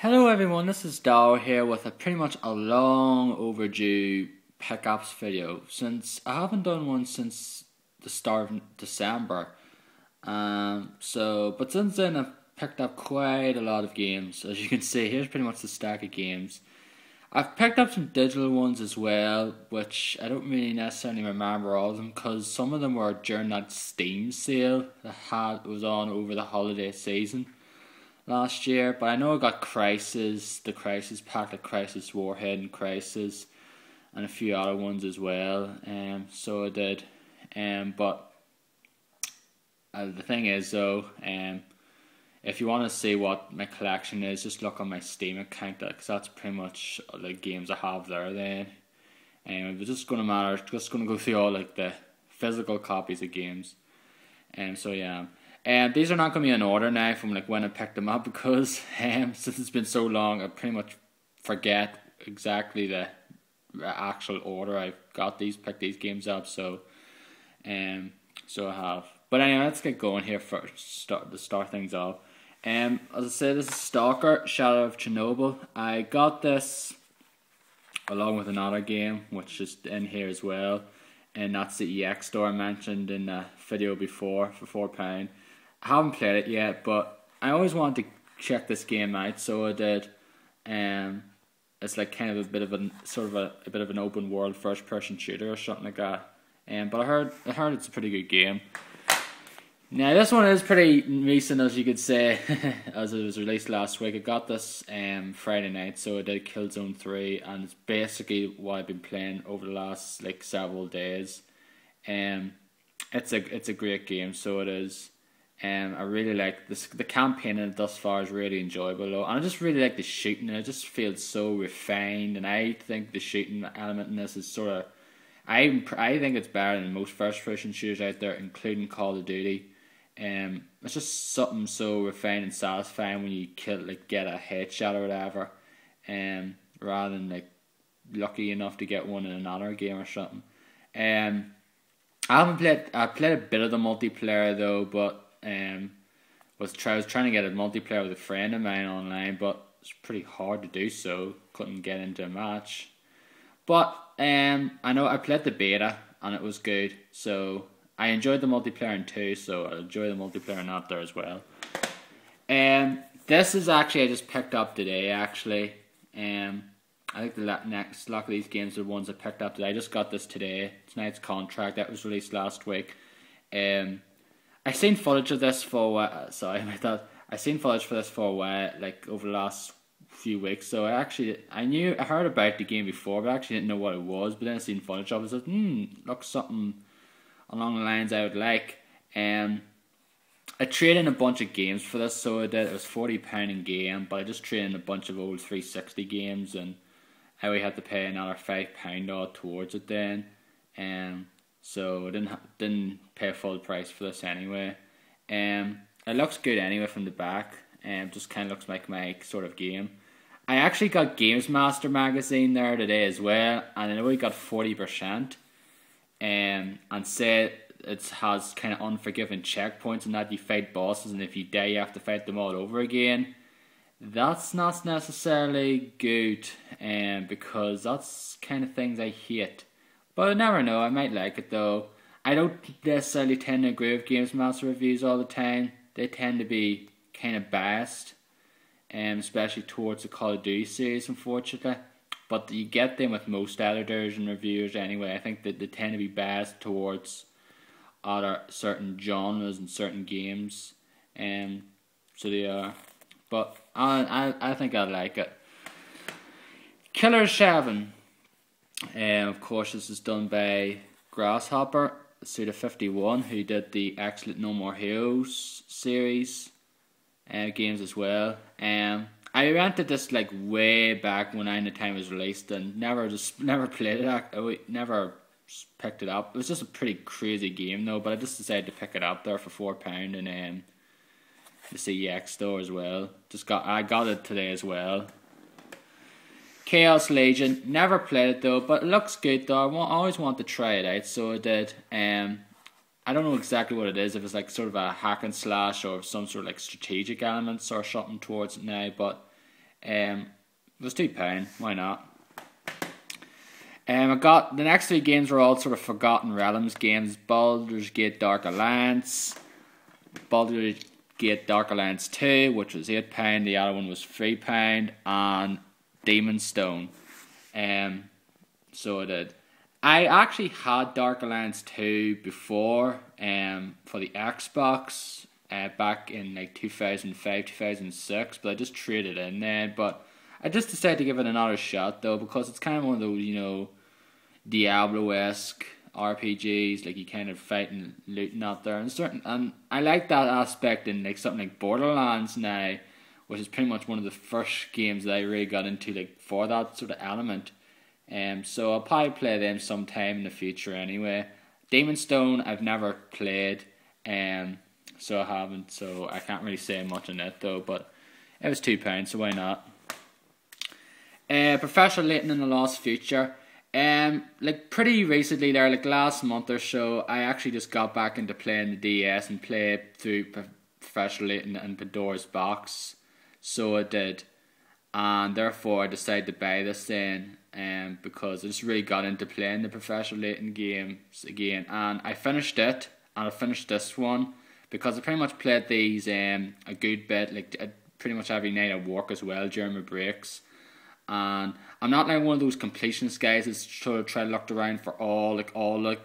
Hello everyone, this is Darro here with pretty much a long overdue pickups video since I haven't done one since the start of December. But since then I've picked up quite a lot of games. As you can see, here's pretty much the stack of games. I've picked up some digital ones as well, which I don't really necessarily remember all of them because some of them were during that Steam sale that was on over the holiday season last year. But I know I got Crisis, the Crisis pack, like Crisis Warhead and Crisis, and a few other ones as well. So I did. But the thing is though, if you want to see what my collection is, just look on my Steam account, because that's pretty much the games I have there. Then, it's just gonna go through all like the physical copies of games. So yeah. These are not going to be in order now from like when I picked them up, because since it's been so long, I pretty much forget exactly the actual order I picked these games up. So I have. But anyway, let's get going here first. Start things off. As I said, this is Stalker: Shadow of Chernobyl. I got this along with another game, which is in here as well, and that's the EX store I mentioned in the video before for £4. I haven't played it yet, but I always wanted to check this game out, so I did. It's like kind of a bit of an open world first person shooter or something like that. But I heard it's a pretty good game. Now this one is pretty recent, as you could say, as it was released last week. I got this Friday night, so I did Killzone 3, and it's basically what I've been playing over the last like several days. It's a great game, so it is. I really like this. The campaign in it thus far is really enjoyable, though, and I just really like the shooting. It just feels so refined, and I think the shooting element in this is sort of, I think it's better than most first person shooters out there, including Call of Duty. It's just something so refined and satisfying when you get a headshot or whatever, rather than like lucky enough to get one in another game or something. I played a bit of the multiplayer though, but I was trying to get a multiplayer with a friend of mine online, but it's pretty hard to do so. Couldn't get into a match. But I know I played the beta and it was good, so I enjoyed the multiplayer in 2, so I'll enjoy the multiplayer in that there as well. This is actually I just picked up today actually. I think the next lot of these games are ones I picked up today. I just got this today. Tonight's Contract that was released last week. I seen footage of this for a while. Sorry about that. I seen footage for this for a while, like over the last few weeks. So I heard about the game before, but I actually didn't know what it was. But then I seen footage of it. I said, looks something along the lines I would like. I traded in a bunch of games for this, so I did. It was £40 in game, but I just traded in a bunch of old 360 games, and I only had to pay another £5 odd towards it then. So I didn't pay full price for this anyway. It looks good anyway from the back. Just kind of looks like my sort of game. I actually got Games Master magazine there today as well, and I know we got 40%. And said it has kind of unforgiving checkpoints, and that you fight bosses, and if you die, you have to fight them all over again. That's not necessarily good, because that's kind of things I hate. But I never know, I might like it though. I don't necessarily tend to agree with Games Master reviews all the time. They tend to be kind of biased, especially towards the Call of Duty series, unfortunately. But you get them with most editors and reviewers anyway. I think that they tend to be biased towards other certain genres and certain games. So they are. But I think I like it. Killer 7. Of course, this is done by Grasshopper, Suda51, who did the excellent No More Heroes series games as well. I rented this like way back when the time it was released, and never played it. I never picked it up. It was just a pretty crazy game though, but I just decided to pick it up there for £4 in the CEX store as well. I got it today as well. Chaos Legion, never played it though, but it looks good though. I always want to try it out, so I did. I don't know exactly what it is, if it's like sort of a hack and slash or some sort of like strategic elements or something towards it now, but It was £2. Why not? I got the next 3 games were all sort of Forgotten Realms games: Baldur's Gate Dark Alliance, Baldur's Gate Dark Alliance 2, which was £8. The other one was £3, and Demon's Stone. So I did. I actually had Dark Alliance 2 before, for the Xbox, back in like 2005, 2006, but I just traded in then. But I just decided to give it another shot though, because it's kind of one of those, Diablo-esque RPGs, like you kind of fighting, looting out there, and I like that aspect in like something like Borderlands now, which is pretty much one of the first games that I really got into, like for that sort of element. So I'll probably play them sometime in the future anyway. Demon's Stone I've never played, so I haven't, so I can't really say much on it though, but it was £2, so why not? Professor Layton in the Lost Future. Like pretty recently there, like last month or so, I actually just got back into playing the DS and played through Professor Layton and Pandora's Box. So I did, and therefore I decided to buy this then, because I just really got into playing the Professor Layton games again, and I finished it, and I finished this one, because I pretty much played these a good bit, like pretty much every night at work as well during my breaks. And I'm not like one of those completionist guys that sort of try to look around for all the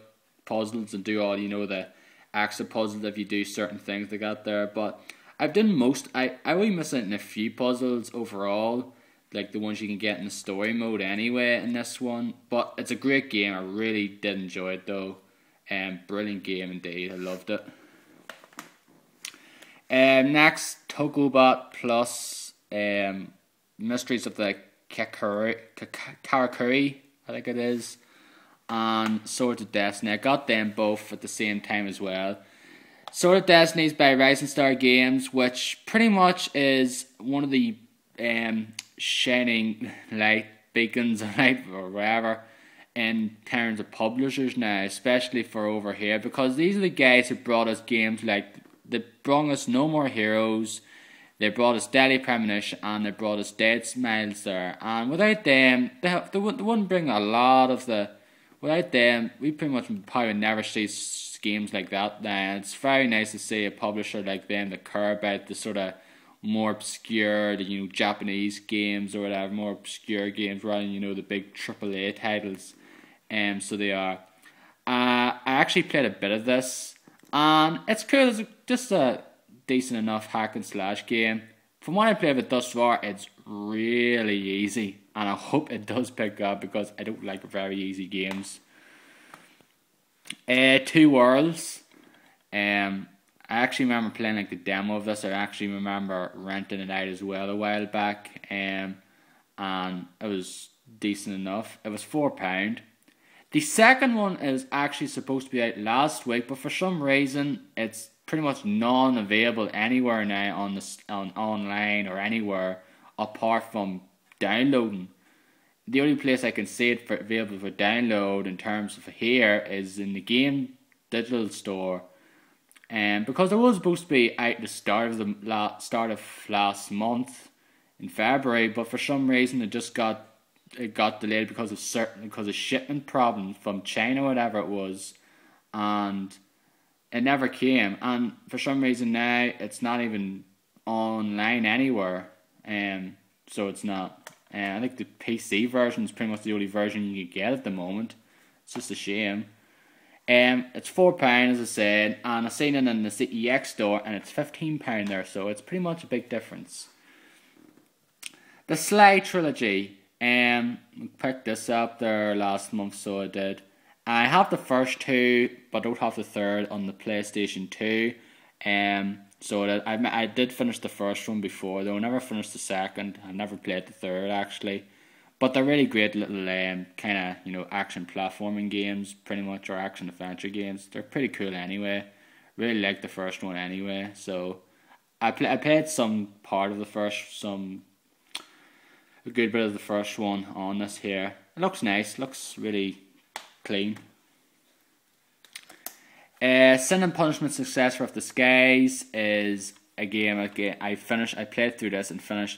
puzzles and do all the extra puzzles if you do certain things they got there. But I've done most. I only miss out on a few puzzles overall, like the ones you can get in the story mode anyway in this one. But it's a great game. I really did enjoy it though. Brilliant game indeed. I loved it. Next, Togobot Plus, Mysteries of the Karakuri, I think it is, and Sword of Destiny. I got them both at the same time as well. Sword of Destiny is by Rising Star Games, which pretty much is one of the shining light beacons of light or whatever in terms of publishers now, especially for over here, because these are the guys who brought us games like, they brought us No More Heroes, they brought us Deadly Premonition, and they brought us Dead Smiles there. And without them, they wouldn't bring a lot of the... Without them, we pretty much probably never see games like that now. It's very nice to see a publisher like them that care about the sort of more obscure, Japanese games or whatever, more obscure games rather than, the big AAA titles. So they are. I actually played a bit of this, and it's cool. It's just a decent enough hack and slash game. From what I played of it thus far, it's really easy, and I hope it does pick up because I don't like very easy games. Two Worlds. I actually remember playing like the demo of this. I actually remember renting it out as well a while back, and it was decent enough. It was £4. The second one is actually supposed to be out last week, but for some reason it's pretty much non-available anywhere now on online or anywhere apart from downloading. The only place I can see it available for download in terms of here is in the game digital store, and because it was supposed to be out at the start of last month in February, but for some reason it got delayed because of shipment problems from China or whatever it was, and it never came, and for some reason now it's not even online anywhere, so it's not. I think the PC version is pretty much the only version you can get at the moment. It's just a shame. It's £4 as I said, and I've seen it in the CEX store and it's £15 there, so it's pretty much a big difference. The Sly Trilogy. Picked this up there last month, so I did. I have the first two, but don't have the third on the PlayStation 2. So that I did finish the first one before, though I never finished the second. I never played the third actually. But they're really great little kind of action platforming games, pretty much, or action adventure games. They're pretty cool anyway. Really like the first one anyway. So I played some part of the first, a good bit of the first one on this here. It looks nice, looks really clean. Sin and Punishment Successor of the Skies is a game I played through this and finished